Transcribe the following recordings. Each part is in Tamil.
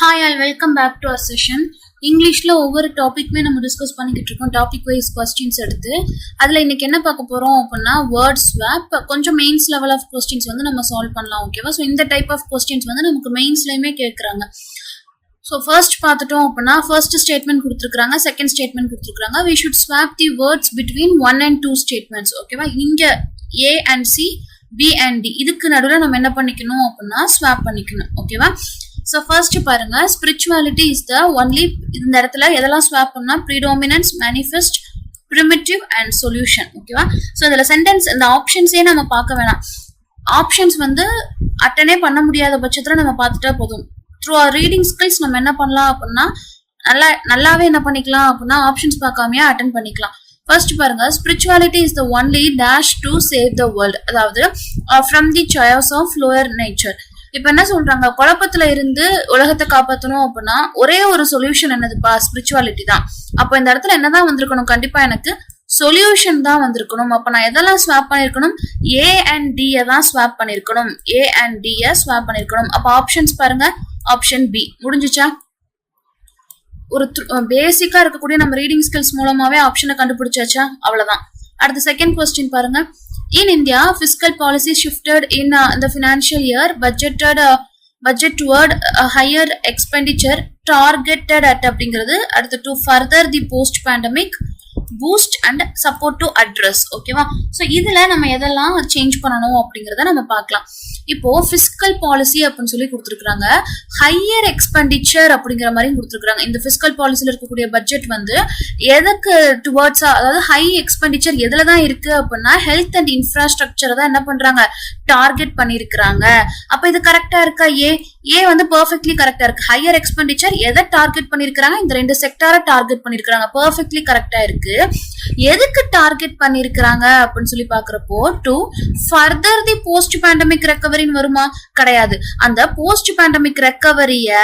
Hi, I'll welcome back to our session. இங்கிலீஷ்ல ஒவ்வொரு டாபிக்மே நம்ம டிஸ்கஸ் பண்ணிக்கிட்டு இருக்கோம். டாபிக் வைஸ் கொஸ்டின்ஸ் எடுத்து அதில் இன்னைக்கு என்ன பார்க்க போகிறோம் அப்படின்னா வேர்ட் ஸ்வாப். கொஞ்சம் மெயின்ஸ் லெவல் ஆஃப் கொஸ்டின்ஸ் வந்து நம்ம சால்வ் பண்ணலாம். ஓகேவா? ஸோ இந்த டைப் ஆஃப் கொஸ்டின்ஸ் வந்து நமக்கு மெயின்ஸ்லையுமே கேட்குறாங்க. ஸோ ஃபர்ஸ்ட் பார்த்துட்டோம் அப்படின்னா ஃபர்ஸ்ட் ஸ்டேட்மெண்ட் கொடுத்துருக்காங்க, செகண்ட் ஸ்டேட்மெண்ட் கொடுத்துருக்காங்க. We should swap the words between 1 and 2 statements. ஓகேவா? இங்கே A and C, B and D இதுக்கு நடுவில் நம்ம என்ன பண்ணிக்கணும் அப்படின்னா ஸ்வாப் பண்ணிக்கணும். ஓகேவா? ஸோ ஃபர்ஸ்ட் பாருங்க, ஸ்பிரிச்சுவாலிட்டி இஸ் த ஒன்லி. இந்த இடத்துல எதெல்லாம் ஸ்வாப் பண்ணா ப்ரீடாமினன்ஸ், மேனிஃபெஸ்ட், ப்ரிமிட்டிவ் அண்ட் சொல்யூஷன். ஓகேவா? ஸோ இதில் சென்டென்ஸ் இந்த ஆப்ஷன்ஸே நம்ம பார்க்க வேணாம். ஆப்ஷன்ஸ் வந்து அட்டனே பண்ண முடியாத பட்சத்தில் நம்ம பார்த்துட்டா போதும். த்ரூ ஆர் ரீடிங் ஸ்கில்ஸ் நம்ம என்ன பண்ணலாம் அப்படின்னா நல்லாவே என்ன பண்ணிக்கலாம் அப்படின்னா ஆப்ஷன்ஸ் பார்க்காமையே அட்டன் பண்ணிக்கலாம். ஃபர்ஸ்ட் பாருங்க, spirituality is the only dash to save the world. அதாவது from the choice of lower nature. இப்ப என்ன சொல்றாங்க, குழப்பத்துல இருந்து உலகத்தை காப்பாற்றணும் அப்படின்னா ஒரே ஒரு சொல்யூஷன் என்னதுப்பா? ஸ்பிரிச்சுவாலிட்டி தான். அப்ப இந்த இடத்துல என்னதான் வந்திருக்கணும்? கண்டிப்பா எனக்கு சொல்யூஷன் தான் வந்திருக்கணும். அப்ப நான் எதெல்லாம் ஸ்வாப் பண்ணிருக்கணும்? A and D தான் ஸ்வாப் பண்ணிருக்கணும். A and D ஸ்வாப் பண்ணிருக்கணும். அப்ப ஆப்ஷன்ஸ் பாருங்க, ஆப்ஷன் B முடிஞ்சுச்சா? ஒரு பேசிக்கா இருக்கக்கூடிய நம்ம ரீடிங் ஸ்கில்ஸ் மூலமாவே ஆப்ஷனை கண்டுபிடிச்சாச்சா? அவ்வளவுதான். அடுத்த செகண்ட் கொஸ்டின் பாருங்க. In India, fiscal policy shifted in the financial year, budget toward a higher expenditure targeted at அப்படிங்கிறது. அடுத்து to further the post pandemic boost and support to address. ஓகேவா? ஸோ இதுல நம்ம எதெல்லாம் சேஞ்ச் பண்ணணும் அப்படிங்கிறத நம்ம பார்க்கலாம். இப்போ பிஸ்கல் பாலிசி அப்படின்னு சொல்லி கொடுத்துருக்காங்க, ஹையர் எக்ஸ்பெண்டிச்சர் அப்படிங்கிற மாதிரி கொடுத்துருக்காங்க. இந்த பிஸ்கல் பாலிசியில் இருக்கக்கூடிய பட்ஜெட் வந்து எதுக்கு டுவர்ட்ஸா, அதாவது ஹை எக்ஸ்பெண்டிச்சர் எதுல தான் இருக்கு அப்படின்னா ஹெல்த் அண்ட் இன்ஃப்ராஸ்ட்ரக்சர் தான் என்ன பண்றாங்க, டார்கெட் பண்ணிருக்கிறாங்க. அப்ப இது கரெக்டா இருக்கா? ஏ வந்து பெர்ஃபெக்ட்லி கரெக்டா இருக்கு. ஹையர் எக்ஸ்பெண்டிச்சர் எதை டார்கெட் பண்ணிருக்காங்க? இந்த ரெண்டு செக்டாரை டார்கெட் பண்ணிருக்காங்க. பெர்ஃபெக்ட்லி கரெக்டா இருக்கு. எதுக்கு டார்கெட் பண்ணிருக்காங்க அப்படின்னு சொல்லி பாக்குறப்போ to further the post pandemic ரெக்கவரின்னு வருமா? கிடையாது. அந்த போஸ்ட் பேண்டமிக் ரெக்கவரிய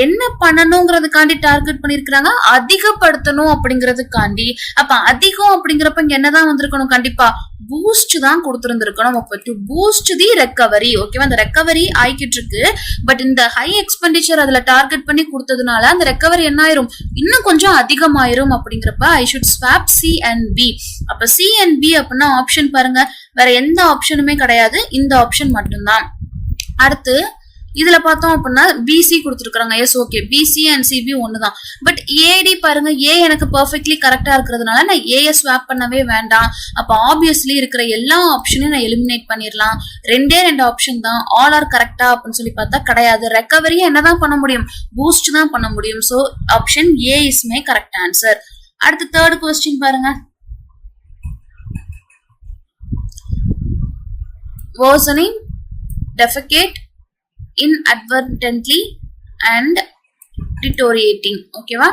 என்ன பண்ணணுங்கிறதுக்காண்டி டார்கெட் பண்ணிருக்காங்க, அதிகப்படுத்தணும் அப்படிங்கிறதுக்காண்டி. அப்ப அதிகம் அப்படிங்கிறப்ப இங்க என்னதான் வந்திருக்கணும்? கண்டிப்பா பூஸ்ட் தான் கொடுத்திருந்திருக்கணும். அப்ப டு பூஸ்ட் தி ரெக்கவரி. ஓகேவா? அந்த ரெக்கவரி ஆயிக்கிட்டு இருக்கு. பட் இந்த ஹை எக்ஸ்பெண்டிச்சர் அதுல டார்கெட் பண்ணி கொடுத்ததுனால அந்த ரெக்கவரி என்ன ஆயிரும்? இன்னும் கொஞ்சம் அதிகமாயிரும். அப்படிங்கிறப்ப I should swap C and B. அப்ப C and B அப்படின்னா ஆப்ஷன் பாருங்க, வேற எந்த ஆப்ஷனுமே கிடையாது, இந்த ஆப்ஷன் மட்டும்தான். அடுத்து இதுல பார்த்தோம் அப்படின்னா பிசி கொடுத்துருக்காங்க. Yes, okay, BC and CB ஒண்ணுதான். பட் ஏடி பாருங்க, ஏ எனக்கு பெர்ஃபெக்ட்லி கரெக்டா இருக்கிறதுனால நான் ஏ ஸ்வாப் பண்ணவே வேண்டாம். அப்ப ஆப்வியஸ்லி இருக்கிற எல்லா ஆப்ஷனையும் நான் எலிமினேட் பண்ணிடலாம். ரெண்டே ரெண்டு ஆப்ஷன் தான். ஆல் ஆர் கரெக்டா அப்படின்னு சொல்லி பார்த்தா கிடையாது. ரெக்கவரி என்னதான் பண்ண முடியும்? பூஸ்ட் தான் பண்ண முடியும். So option A is my correct answer. அடுத்து தேர்ட் கொஸ்டின் பாருங்க, worsening, defecate, inadvertently and deteriorating. ஓகேவா?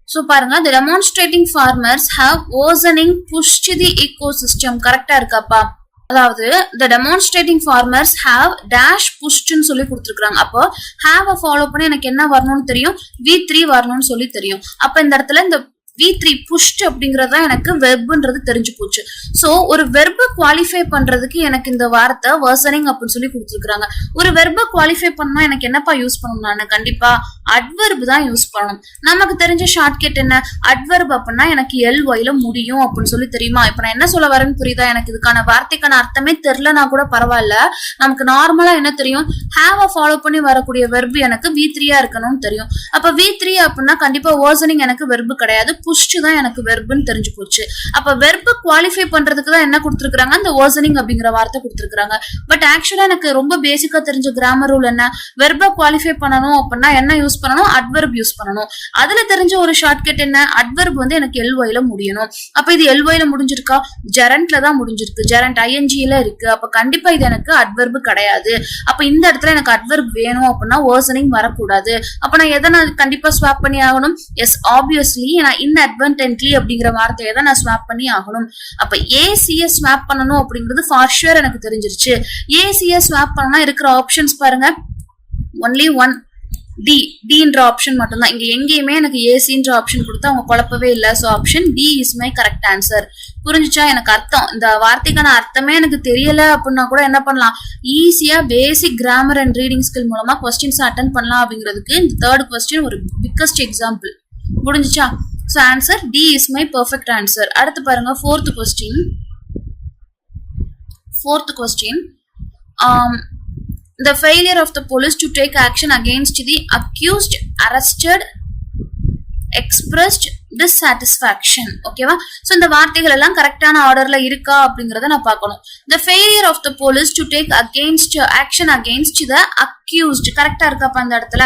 சோ பாருங்க, the demonstrating farmers have worsening pushed the ecosystem. கரெக்டா இருக்காப்பா? அதாவது the demonstrating farmers have dash pushed ன்னு சொல்லி கொடுத்துருக்காங்க. அப்போ have ஃபாலோ பண்ணி எனக்கு என்ன வரணும்னு தெரியும்? V3 வரணும்னு சொல்லி தெரியும். அப்ப இந்த இடத்துல இந்த V3 pushed அப்படிங்கறதா எனக்கு வெர்ப்ன்றது தெரிஞ்சு போச்சு. சோ ஒரு வெர்பை குவாலிஃபை பண்றதுக்கு எனக்கு இந்த வார்த்தை வர்சனிங் அப்படின்னு சொல்லி கொடுத்துருக்காங்க. ஒரு வெர்பை குவாலிஃபை பண்ணா எனக்கு என்னப்பா யூஸ் பண்ணணும்? நான் கண்டிப்பா அட்வர்ப் தான் யூஸ் பண்ணணும். நமக்கு தெரிஞ்ச ஷார்ட்கட் என்ன? அட்வர்ப் அப்படின்னா எனக்கு LY முடியும் அப்படின்னு சொல்லி தெரியுமா? இப்ப நான் என்ன சொல்ல வரேன்னு புரியுதா? எனக்கு இதுக்கான வார்த்தைக்கான அர்த்தமே தெரியலனா கூட பரவாயில்ல. நமக்கு நார்மலா என்ன தெரியும்? ஹேவ் ஃபாலோ பண்ணி வரக்கூடிய வெர்பு எனக்கு V3 இருக்கணும்னு தெரியும். அப்ப V3 அப்படின்னா கண்டிப்பா வர்சனிங் எனக்கு வெர்பு கிடையாது, புஷ்டு தான் எனக்கு வெர்புன்னு தெரிஞ்சு போச்சு. அப்ப வெர்பு குவாலிஃபை பண்றதுக்கு தான் என்ன கொடுத்துருக்காங்க? அந்த வர்சனிங் அப்படிங்கிற வார்த்தை கொடுத்துருக்காங்க. பட் ஆக்சுவலா எனக்கு ரொம்ப பேசிக்கா தெரிஞ்ச கிராமர் ரூல் என்ன? வெர்பை குவாலிஃபை பண்ணணும் அப்படின்னா என்ன யூஸ் பண்ணணும்? அட்வர்ப் யூஸ் பண்ணணும். அதுல தெரிஞ்ச ஒரு ஷார்ட்கட் என்ன? அட்வர்ப் வந்து எனக்கு LY முடியணும். அப்ப இது LY முடிஞ்சிருக்கா? ஜெரண்ட்ல தான் முடிஞ்சிருக்கு. ஜெரண்ட் ING இருக்கு. அப்ப கண்டிப்பா இது எனக்கு அட்வர்ப் கிடையாது. அப்ப இந்த இடத்துல எனக்கு அட்வர்ப் வேணும் அப்படின்னா வர்சனிங் வரக்கூடாது. அப்ப நான் எதை நான் கண்டிப்பா ஸ்வாப் பண்ணி ஆகணும்? எஸ், ஆப்வியஸ்லி நான் inadvertently அப்படிங்கிற வார்த்தையை தான் நான் ஸ்வாப் பண்ணி ஆகணும். அப்ப ACS ஸ்வாப் பண்ணணும் அப்படிங்கிறது ஃபார் ஷூர் எனக்கு தெரிஞ்சிருச்சு. ACS ஸ்வாப் பண்ணா இருக்கிற ஆப்ஷன்ஸ் பாருங்க, ஒன்லி ஒன் டி டின்ற ஆப்ஷன் மட்டும்தான். இங்க எங்கேயுமே எனக்கு ஏசின்ற ஆப்ஷன் கொடுத்து அவங்க குழப்பவே இல்லை. So option D is my correct answer. புரிஞ்சுச்சா? எனக்கு அர்த்தம், இந்த வார்த்தைக்கான அர்த்தமே எனக்கு தெரியல அப்படின்னா கூட என்ன பண்ணலாம், ஈஸியா basic grammar and reading skill மூலமா கொஸ்டின்ஸ் அட்டன் பண்ணலாம் அப்படிங்கிறதுக்கு இந்த தேர்ட் கொஸ்டின் ஒரு பிக்கஸ்ட் எக்ஸாம்பிள். புரிஞ்சுச்சா? So answer D is my perfect answer. அடுத்து பாருங்க fourth question. The failure of the police to take action against the accused arrested expressed dissatisfaction. ஓகேவா? ஸோ இந்த வார்த்தைகள் எல்லாம் கரெக்டான ஆர்டர்ல இருக்கா அப்படிங்கறத நான் பார்க்கணும். The failure of the police to take action against the accused கரெக்டா இருக்காப்பா இந்த இடத்துல?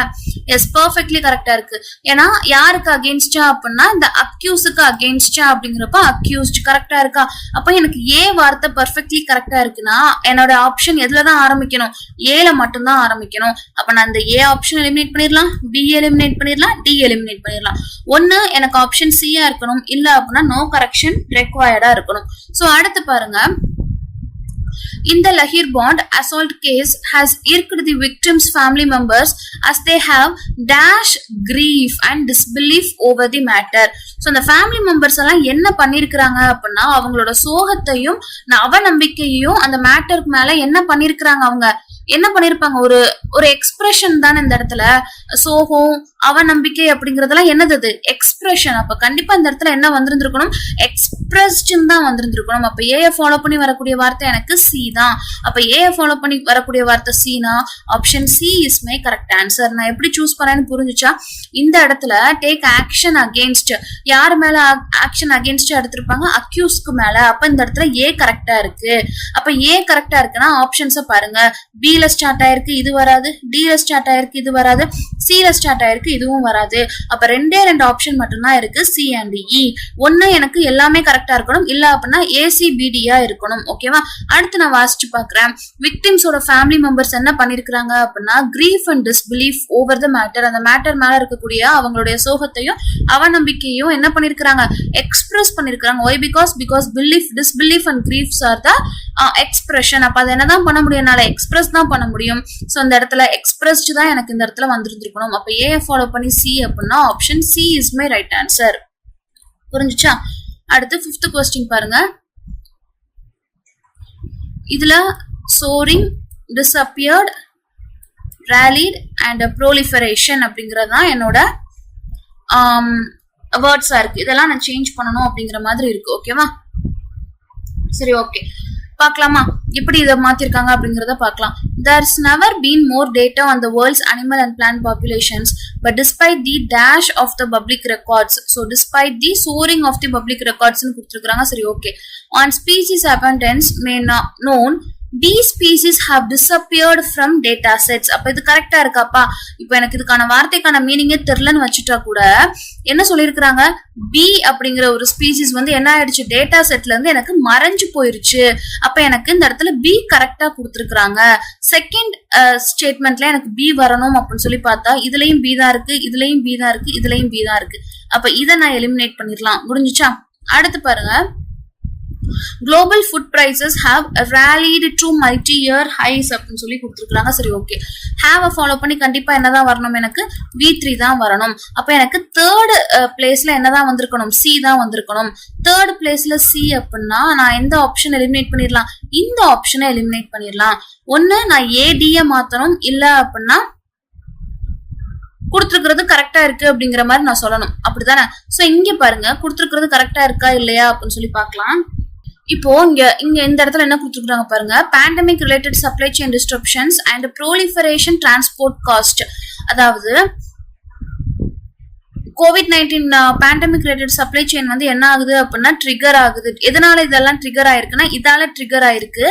எஸ், பெர்ஃபெக்ட்லி கரெக்டா இருக்கு. ஏன்னா யாருக்கு அகேன்ஸ்டா அப்படின்னா இந்த அக்யூஸுக்கு அகேன்ஸ்டா அப்படிங்கிறப்ப அக்யூஸ்ட் கரெக்டா இருக்கா? அப்ப எனக்கு ஏ வார்த்தை பெர்ஃபெக்ட்லி கரெக்டா இருக்குன்னா என்னோட ஆப்ஷன் எதுலதான் ஆரம்பிக்கணும், ஏல மட்டும்தான் ஆரம்பிக்கணும். அப்ப நான் இந்த ஏ ஆப்ஷன் எலிமினேட் பண்ணிடலாம், பி எலிமினேட் பண்ணிடலாம், டி எலிமினேட் பண்ணிடலாம். ஒன்னு எனக்கு ஆப்ஷன் சியா இருக்கணும், இல்ல அப்படின்னா நோ கரெக்ஷன் ரெக்வயர்டா இருக்கணும். சோ அடுத்து பாருங்க, in the Lahir Bond assault case has irked the victims' family members as they have dash grief and disbelief over the matter. So the family members எல்லாம் என்ன பண்ணிருக்காங்க அப்படின்னா அவங்களோட சோகத்தையும் அவநம்பிக்கையையும் அந்த மேட்டருக்கு மேல என்ன பண்ணிருக்காங்க, அவங்க என்ன பண்ணிருப்பாங்க, ஒரு எக்ஸ்பிரஷன் தானே இந்த இடத்துல. சோகம் அவநம்பிக்கை அப்படிங்கறதெல்லாம் என்னது, எக்ஸ்பிரஷன். அப்ப கண்டிப்பா இந்த இடத்துல என்ன வந்திருந்திருக்கணும், எக்ஸ்பிரஸ்ட் தான் வந்திருந்திருக்கணும். அப்ப ஏ ஃபாலோ பண்ணி வரக்கூடிய வார்த்தை எனக்கு சி தான். அப்ப ஏ ஃபாலோ பண்ணி வரக்கூடிய வார்த்தை சினா option C is my correct answer. நான் எப்படி சூஸ் பண்ணேன்னு புரிஞ்சுச்சா? இந்த இடத்துல டேக் ஆக்ஷன் அகேன்ஸ்ட், யாரு மேல ஆக்ஷன் அகேன்ஸ்ட் எடுத்திருப்பாங்க, அக்யூஸ்க்கு மேல. அப்ப இந்த இடத்துல ஏ கரெக்டா இருக்கு. அப்ப ஏ கரெக்டா இருக்குன்னா ஆப்ஷன்ஸ பாருங்க, பி ல ஸ்டார்ட் ஆயிருக்கு இது வராது, டி ல ஸ்டார்ட் ஆயிருக்கு இது வராது, சி ல ஸ்டார்ட் ஆயிருக்கு இதுவும் வராது. அப்ப ரெண்டே ஆப்ஷன் மட்டும்தான் இருக்கு, சி அண்ட் இ. ஒன்னு எனக்கு எல்லாமே கரெக்டா இருக்கணும், இல்ல அப்படின்னா ஏசிபிடியா இருக்கணும். ஓகேவா? அடுத்து நான் வாசிச்சு பாக்குறேன். விக்டிம்ஸோட ஃபேமிலி மெம்பர்ஸ் என்ன பண்ணிருக்காங்க அப்படின்னா grief and disbelief over the matter, அந்த மேட்டர் மேல இருக்கக்கூடிய அவங்களுடைய சோகத்தையும் அவநம்பிக்கையும் என்ன பண்ணிருக்காங்க, எக்ஸ்பிரஸ் பண்ணிருக்காங்க. Why? Because belief, disbelief and griefs are the expression. அப்ப அதை என்னதான் பண்ண முடியும், என்னால எக்ஸ்பிரஸ் தான் பண்ண முடியும். சோ இந்த இடத்துல எக்ஸ்பிரஸ்ட் தான் எனக்கு இந்த இடத்துல வந்துருந்துருக்கணும். அப்ப ஏ ஃபாலோ பண்ணி சி அப்படின்னா option C is my right answer. புரிஞ்சுச்சா? அடுத்து 5th கொஸ்டின் பாருங்க. இதுல soaring, disappeared, rallied and proliferation அப்படிங்கறதுதான் என்னோட வேர்ட்ஸா இருக்கு. இதெல்லாம் நான் சேஞ்ச் பண்ணணும் அப்படிங்கிற மாதிரி இருக்கு. ஓகேவா? சரி, ஓகே, பார்க்கலாமா எப்படி இதை மாத்திருக்காங்க அப்படிங்கறத பார்க்கலாம். There's never been more data on the world's animal and plant populations, but despite the dash of the public records, so despite the soaring of the public records னு கொடுத்திருக்காங்க. சரி, okay. On species abundance may not known, these species have disappeared from data sets. அப்ப இது கரெக்டா இருக்காப்பா? இப்ப எனக்கு இதுக்கான வார்த்தைக்கான மீனிங்கே தெரியலன்னு வச்சுட்டா கூட என்ன சொல்லிருக்காங்க, பி அப்படிங்கிற ஒரு ஸ்பீசிஸ் வந்து என்ன ஆயிடுச்சு, டேட்டா செட்ல இருந்து எனக்கு மறைஞ்சு போயிருச்சு. அப்ப எனக்கு இந்த இடத்துல பி கரெக்டா கொடுத்துருக்காங்க. செகண்ட் ஸ்டேட்மெண்ட்ல எனக்கு பி வரணும் அப்படின்னு சொல்லி பார்த்தா இதுலயும் பி தான் இருக்கு, இதுலயும் பி தான் இருக்கு, இதுலயும் பி தான் இருக்கு. அப்ப இதை நான் எலிமினேட் பண்ணிடலாம். முடிஞ்சுச்சா? அடுத்து பாருங்க, global food prices have rallied to multi-year highs அப்படின்னு சொல்லி கொடுத்துருக்காங்க. சரி, ஓகே. have ஃபாலோ பண்ணி கண்டிப்பா என்னதான் வரணும், எனக்கு V3 தான் வரணும். அப்ப எனக்கு தேர்ட் பிளேஸ்ல என்னதான் வந்திருக்கணும், சி தான் வந்திருக்கணும். தேர்ட் பிளேஸ்ல சி அப்படின்னா நான் எந்த ஆப்ஷன் எலிமினேட் பண்ணிடலாம், இந்த ஆப்ஷனை எலிமினேட் பண்ணிடலாம். ஒன்னு நான் ஏடிய மாத்தணும், இல்ல அப்படின்னா கொடுத்துருக்கிறது கரெக்டா இருக்கு அப்படிங்கிற மாதிரி நான் சொல்லணும். அப்படித்தானே? சோ இங்க பாருங்க, கொடுத்துருக்கிறது கரெக்டா இருக்கா இல்லையா அப்படின்னு சொல்லி பார்க்கலாம். இப்போ இங்க இந்த இடத்துல என்ன கொடுத்துருக்காங்க பாருங்க, pandemic related supply chain disruptions and proliferation transport cost. அதாவது COVID-19 pandemic related supply chain வந்து என்ன ஆகுது அப்படின்னா ட்ரிகர் ஆகுது. எதனால இதெல்லாம் ட்ரிகர் ஆயிருக்குன்னா இதால ட்ரிகர் ஆயிருக்கு.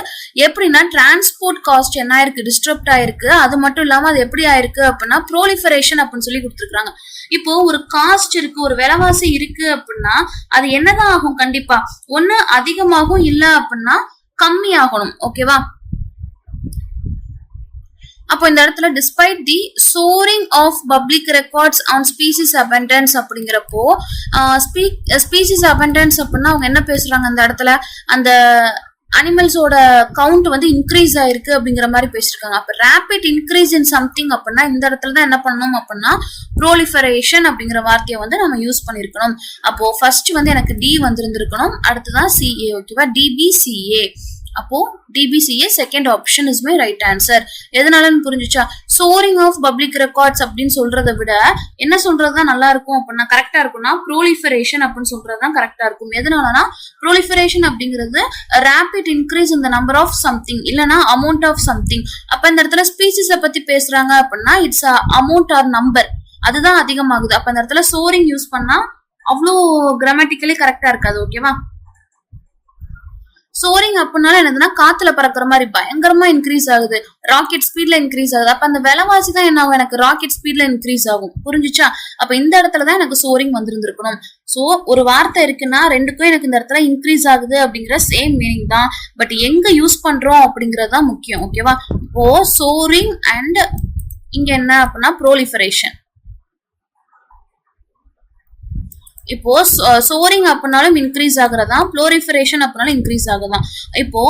எப்படின்னா டிரான்ஸ்போர்ட் காஸ்ட் என்ன ஆயிருக்கு, டிஸ்டர்ப்ட் ஆயிருக்கு. அது மட்டும் இல்லாம அது எப்படி ஆயிருக்கு அப்படின்னா ப்ரோலிஃபரேஷன் அப்படின்னு சொல்லி கொடுத்துருக்காங்க. இப்போ ஒரு காஸ்ட் இருக்கு, ஒரு விலைவாசி இருக்கு அப்படின்னா அது என்னதான் ஆகும், கண்டிப்பா ஒண்ணு அதிகமாகும், இல்ல அப்படின்னா கம்மி ஆகணும். ஓகேவா? அப்போ இந்த இடத்துல despite the soaring of public records on species abundance அப்படிங்கிறப்போ ஸ்பீசிஸ் அபண்டன்ஸ் அப்படின்னா அவங்க என்ன பேசுறாங்க இந்த இடத்துல, அந்த அனிமல்ஸோட கவுண்ட் வந்து இன்க்ரீஸ் ஆயிருக்கு அப்படிங்கிற மாதிரி பேசிருக்காங்க. அப்ப ரேபிட் இன்க்ரீஸ் இன் சம்திங் அப்படின்னா இந்த இடத்துல தான் என்ன பண்ணணும் அப்படின்னா ப்ரோலிஃபரேஷன் அப்படிங்கிற வார்த்தையை வந்து நம்ம யூஸ் பண்ணிருக்கணும். அப்போ ஃபர்ஸ்ட் வந்து எனக்கு டி வந்திருந்திருக்கணும், அடுத்துதான் சிஏ. ஓகேவா, டிபிசிஏ. அப்போ DPCA second option is my right answer. எதனாலன்னு புரிஞ்சுச்சா? சோரிங் ஆஃப் பப்ளிக் ரெக்கார்ட்ஸ் அப்படின்னு சொல்றதை விட என்ன சொல்றதுதான் நல்லா இருக்கும் அப்படின்னா கரெக்டா இருக்கும்னா ப்ரோலிஃபரேஷன் அப்படின்னு சொல்றதுதான் கரெக்டா இருக்கும். எதனாலனா ப்ரோலிஃபரேஷன் அப்படிங்கிறது ரேபிட் இன்க்ரீஸ் இந்த நம்பர் ஆஃப் சம்திங் இல்லைன்னா அமௌண்ட் ஆஃப் சம்திங். அப்ப இந்த இடத்துல ஸ்பீசிஸை பத்தி பேசுறாங்க அப்படின்னா இட்ஸ் அமௌண்ட் ஆர் நம்பர், அதுதான் அதிகமாகுது. அப்ப இந்த இடத்துல சோரிங் யூஸ் பண்ணா அவ்வளோ கிராமட்டிக்கலி கரெக்டா இருக்காது. ஓகேவா, சோரிங் அப்படின்னால என்னதுன்னா காத்துல பறக்கிற மாதிரி பயங்கரமா இன்க்ரீஸ் ஆகுது, ராக்கெட் ஸ்பீட்ல இன்க்ரீஸ் ஆகுது. அப்ப அந்த விலைவாசி தான் என்ன ஆகும், எனக்கு ராக்கெட் ஸ்பீட்ல இன்க்ரீஸ் ஆகும். புரிஞ்சுச்சா? அப்ப இந்த இடத்துலதான் எனக்கு சோரிங் வந்திருந்திருக்கணும். சோ ஒரு வார்த்தை இருக்குன்னா ரெண்டுக்கும் எனக்கு இந்த இடத்துல இன்க்ரீஸ் ஆகுது அப்படிங்கிற சேம் மீனிங் தான், பட் எங்க யூஸ் பண்றோம் அப்படிங்கறது தான் முக்கியம். ஓகேவா, இப்போ சோரிங் அண்ட் இங்க என்ன அப்படின்னா ப்ரோலிஃபரேஷன். இப்போ சோரிங் அப்படின்னாலும் இன்க்ரீஸ் ஆகுறதா, ப்ரோலிஃபரேஷன் அப்படின்னாலும் இன்க்ரீஸ் ஆகுதான். இப்போ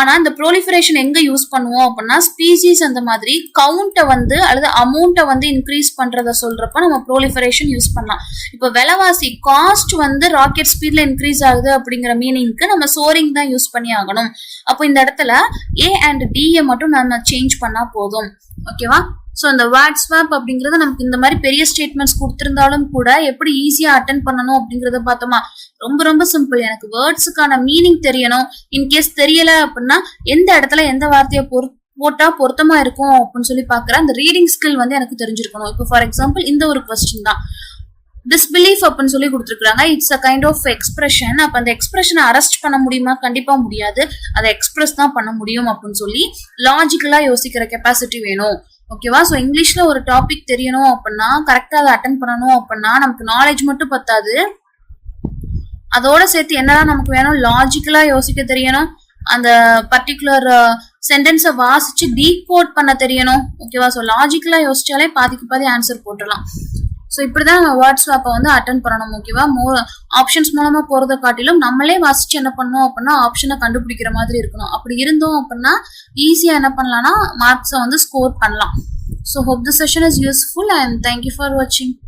ஆனா இந்த ப்ரோலிஃபரேஷன் எங்க யூஸ் பண்ணுவோம் அப்படின்னா ஸ்பீசிஸ் அந்த மாதிரி கவுண்ட்டை வந்து அல்லது அமௌண்ட்டை வந்து இன்க்ரீஸ் பண்றத சொல்றப்ப நம்ம ப்ரோலிஃபரேஷன் யூஸ் பண்ணலாம். இப்போ விலைவாசி காஸ்ட் வந்து ராக்கெட் ஸ்பீட்ல இன்க்ரீஸ் ஆகுது அப்படிங்கிற மீனிங்க்கு நம்ம சோரிங் தான் யூஸ் பண்ணி ஆகணும். அப்போ இந்த இடத்துல ஏ அண்ட் டிஏ மட்டும் நம்ம சேஞ்ச் பண்ணா போதும். ஓகேவா, ஸோ இந்த வேர்ட் ஸ்வாப் அப்படிங்கிறது நமக்கு இந்த மாதிரி பெரிய ஸ்டேட்மெண்ட்ஸ் கொடுத்திருந்தாலும் கூட எப்படி ஈஸியா அட்டென்ட் பண்ணணும் அப்படிங்கறத பார்த்தோமா? ரொம்ப ரொம்ப சிம்பிள். எனக்கு வேர்ட்ஸுக்கான மீனிங் தெரியணும். இன்கேஸ் தெரியல அப்படின்னா எந்த இடத்துல எந்த வார்த்தையை போட்டா பொருத்தமா இருக்கும் அப்படின்னு சொல்லி பாக்குறேன். அந்த ரீடிங் ஸ்கில் வந்து எனக்கு தெரிஞ்சிருக்கணும். இப்போ ஃபார் எக்ஸாம்பிள் இந்த ஒரு கொஸ்டின் தான், டிஸ்பிலீஃப் அப்படின்னு சொல்லி கொடுத்துருக்காங்க. It's a kind of expression. அப்ப அந்த எக்ஸ்பிரஷனை அரெஸ்ட் பண்ண முடியுமா? கண்டிப்பா முடியாது. அதை எக்ஸ்பிரஸ் தான் பண்ண முடியும் அப்படின்னு சொல்லி லாஜிக்கலா யோசிக்கிற கெப்பாசிட்டி வேணும். ஓகேவா, ஸோ இங்கிலீஷ்ல ஒரு டாபிக் தெரியணும் அப்படின்னா கரெக்டா அதை அட்டென்ட் பண்ணணும் அப்படின்னா நமக்கு நாலேஜ் மட்டும் பத்தாது, அதோட சேர்த்து என்னதான் நமக்கு வேணும், லாஜிக்கலா யோசிக்க தெரியணும், அந்த பர்டிகுலர் சென்டென்ஸை வாசிச்சு டீகோட் பண்ண தெரியணும். ஓகேவா, ஸோ லாஜிக்கலா யோசிச்சாலே பாதிக்கு பாதி ஆன்சர் போட்டுடலாம். ஸோ இப்படிதான் நம்ம வேர்ட் ஸ்வாப்பை வந்து அட்டென்ட் பண்ணணும். ஓகேவா, ஆப்ஷன்ஸ் மூலமா போறதை காட்டிலும் நம்மளே வாசிச்சு என்ன பண்ணணும் அப்படின்னா ஆப்ஷனை கண்டுபிடிக்கிற மாதிரி இருக்கணும். அப்படி இருந்தோம் அப்படின்னா ஈஸியா என்ன பண்ணலாம்னா மார்க்ஸை வந்து ஸ்கோர் பண்ணலாம். So hope the session is useful and thank you for watching.